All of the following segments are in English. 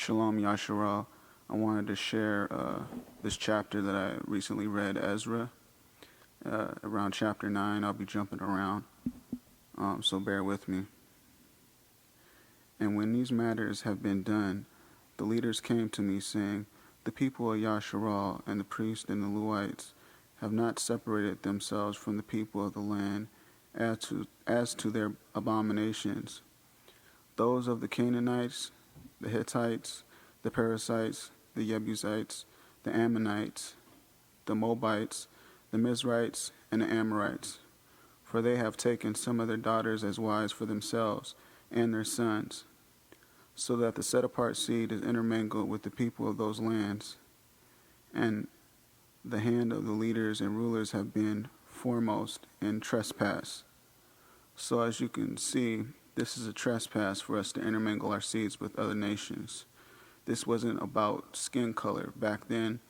Shalom Yasharal. I wanted to share this chapter that I recently read, Ezra. Around chapter 9, I'll be jumping around, so bear with me. And when these matters have been done, the leaders came to me, saying, the people of Yasharal and the priests and the Levites have not separated themselves from the people of the land as to their abominations. Those of the Canaanites, the Hittites, the Perizzites, the Jebusites, the Ammonites, the Moabites, the Mizrites, and the Amorites. For they have taken some of their daughters as wives for themselves and their sons, so that the set-apart seed is intermingled with the people of those lands, and the hand of the leaders and rulers have been foremost in trespass. So as you can see, this is a trespass for us to intermingle our seeds with other nations. This wasn't about skin color. Back then,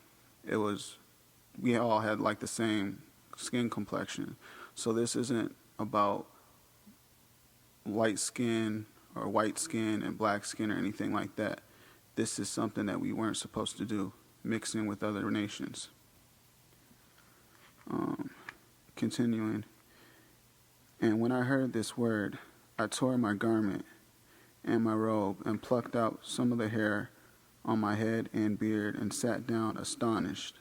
we all had like the same skin complexion. So this isn't about light skin or white skin and black skin or anything like that. This is something that we weren't supposed to do, mixing with other nations. Continuing. And when I heard this word, I tore my garment and my robe and plucked out some of the hair on my head and beard and sat down astonished.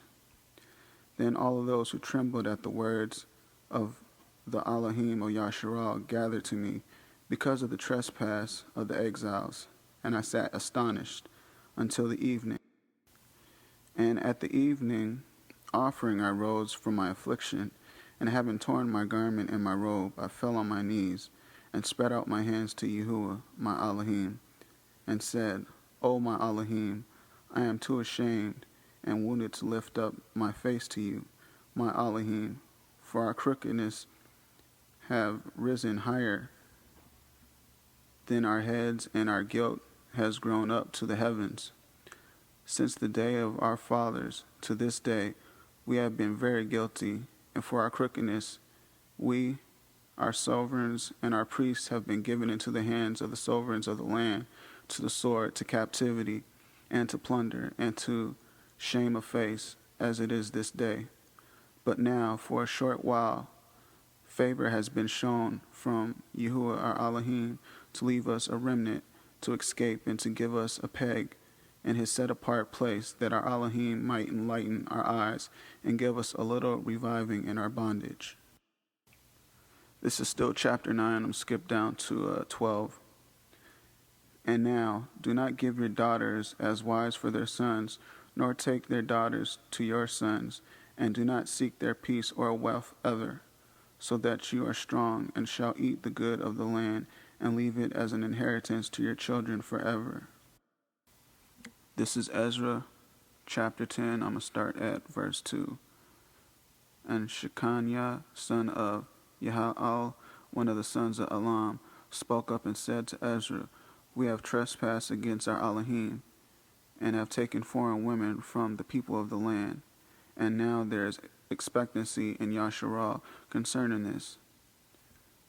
Then all of those who trembled at the words of the Elohim of Yasharal gathered to me because of the trespass of the exiles, and I sat astonished until the evening. And at the evening offering I rose from my affliction, and having torn my garment and my robe, I fell on my knees and spread out my hands to Yahuwah, my Elohim, and said, O my Elohim, I am too ashamed and wounded to lift up my face to you, my Elohim, for our crookedness have risen higher than our heads, and our guilt has grown up to the heavens. Since the day of our fathers to this day, we have been very guilty, and for our crookedness, we, our sovereigns, and our priests have been given into the hands of the sovereigns of the land, to the sword, to captivity, and to plunder, and to shame of face, as it is this day. But now, for a short while, favor has been shown from Yahuwah our Elohim to leave us a remnant to escape and to give us a peg in his set-apart place, that our Elohim might enlighten our eyes and give us a little reviving in our bondage. This is still chapter 9. I'm skipped down to 12. And now, do not give your daughters as wives for their sons, nor take their daughters to your sons, and do not seek their peace or wealth ever, so that you are strong and shall eat the good of the land and leave it as an inheritance to your children forever. This is Ezra, chapter 10. I'm going to start at verse 2. And Shechaniah, son of Yasharal, one of the sons of Elam, spoke up and said to Ezra, we have trespassed against our Elohim, and have taken foreign women from the people of the land. And now there is expectancy in Yasharal concerning this.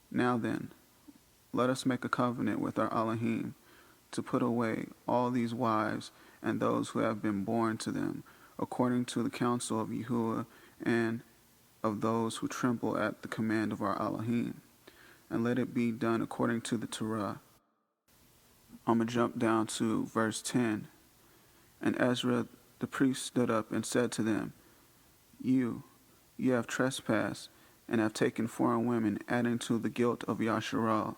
Now then, let us make a covenant with our Elohim to put away all these wives and those who have been born to them, according to the counsel of Yahuwah and of those who tremble at the command of our Elohim, and let it be done according to the torah. I'm going to jump down to verse 10. And Ezra the priest stood up and said to them, You have trespassed and have taken foreign women, adding to the guilt of Yasharal.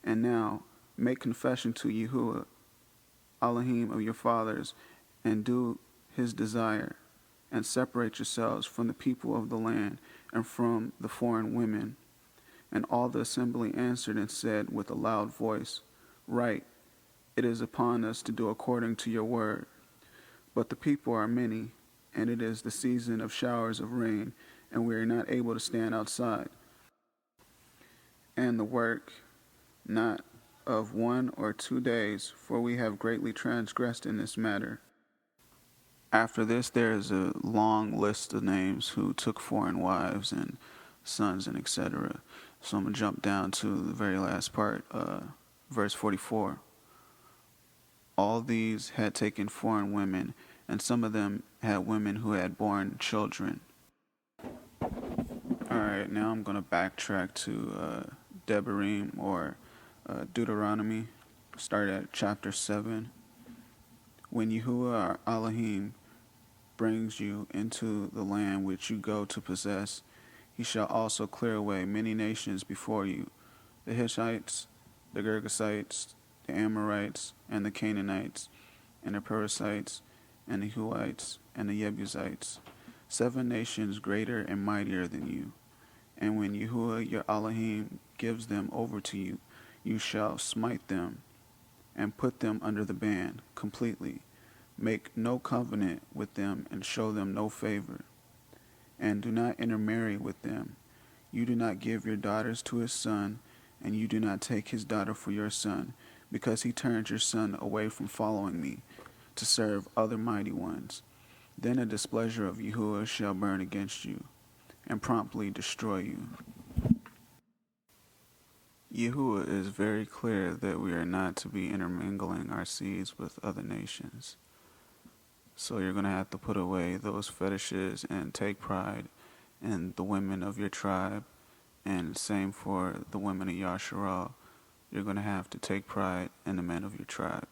And now make confession to Yahuwah, Elohim of your fathers, and do his desire, and separate yourselves from the people of the land and from the foreign women. And all the assembly answered and said with a loud voice, Right, it is upon us to do according to your word. But the people are many, and it is the season of showers of rain, and we are not able to stand outside. And the work not of 1 or 2 days, for we have greatly transgressed in this matter. After this, there is a long list of names who took foreign wives and sons and etc. So I'm going to jump down to the very last part, verse 44. All these had taken foreign women, and some of them had women who had borne children. Alright, now I'm going to backtrack to Devarim, or Deuteronomy. Start at chapter 7. When Yahuwah our Elohim brings you into the land which you go to possess, he shall also clear away many nations before you, the Hittites, the Girgashites, the Amorites, and the Canaanites, and the Perizzites, and the Hivites, and the Jebusites, 7 nations greater and mightier than you. And when Yahuwah your Elohim gives them over to you, you shall smite them and put them under the ban completely. Make no covenant with them and show them no favor. And do not intermarry with them. You do not give your daughters to his son, and you do not take his daughter for your son, because he turned your son away from following me to serve other mighty ones. Then a displeasure of Yahuwah shall burn against you, and promptly destroy you. Yahuwah is very clear that we are not to be intermingling our seeds with other nations. So you're going to have to put away those fetishes and take pride in the women of your tribe. And same for the women of Yasharal. You're going to have to take pride in the men of your tribe.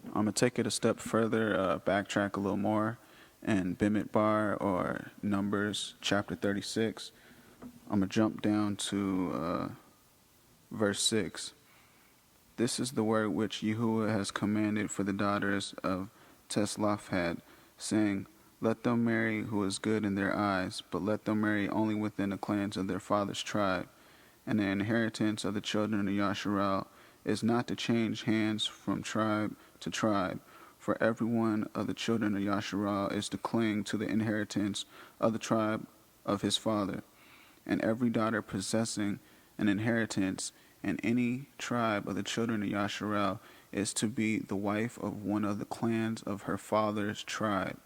I'm going to take it a step further, backtrack a little more. In Bimidbar, or Numbers chapter 36, I'm going to jump down to verse 6. This is the word which Yahuwah has commanded for the daughters of Teslophat, saying, let them marry who is good in their eyes, but let them marry only within the clans of their father's tribe. And the inheritance of the children of Yasharal is not to change hands from tribe to tribe, for every one of the children of Yasharal is to cling to the inheritance of the tribe of his father. And every daughter possessing an inheritance in any tribe of the children of Yasharal is to be the wife of one of the clans of her father's tribe,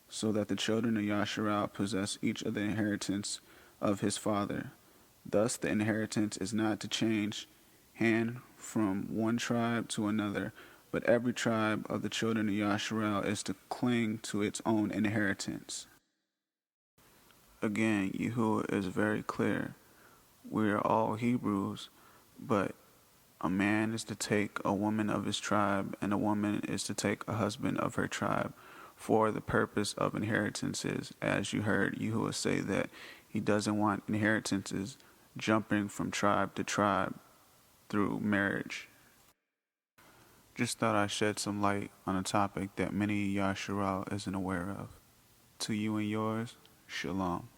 so that the children of Yasharal possess each of the inheritance of his father. Thus the inheritance is not to change hand from one tribe to another, but every tribe of the children of Yasharal is to cling to its own inheritance. Again, Yahuwah is very clear. We are all Hebrews, but a man is to take a woman of his tribe, and a woman is to take a husband of her tribe, for the purpose of inheritances. As you heard Yahuwah say that he doesn't want inheritances jumping from tribe to tribe through marriage. Just thought I'd shed some light on a topic that many Yasharal isn't aware of. To you and yours, Shalom.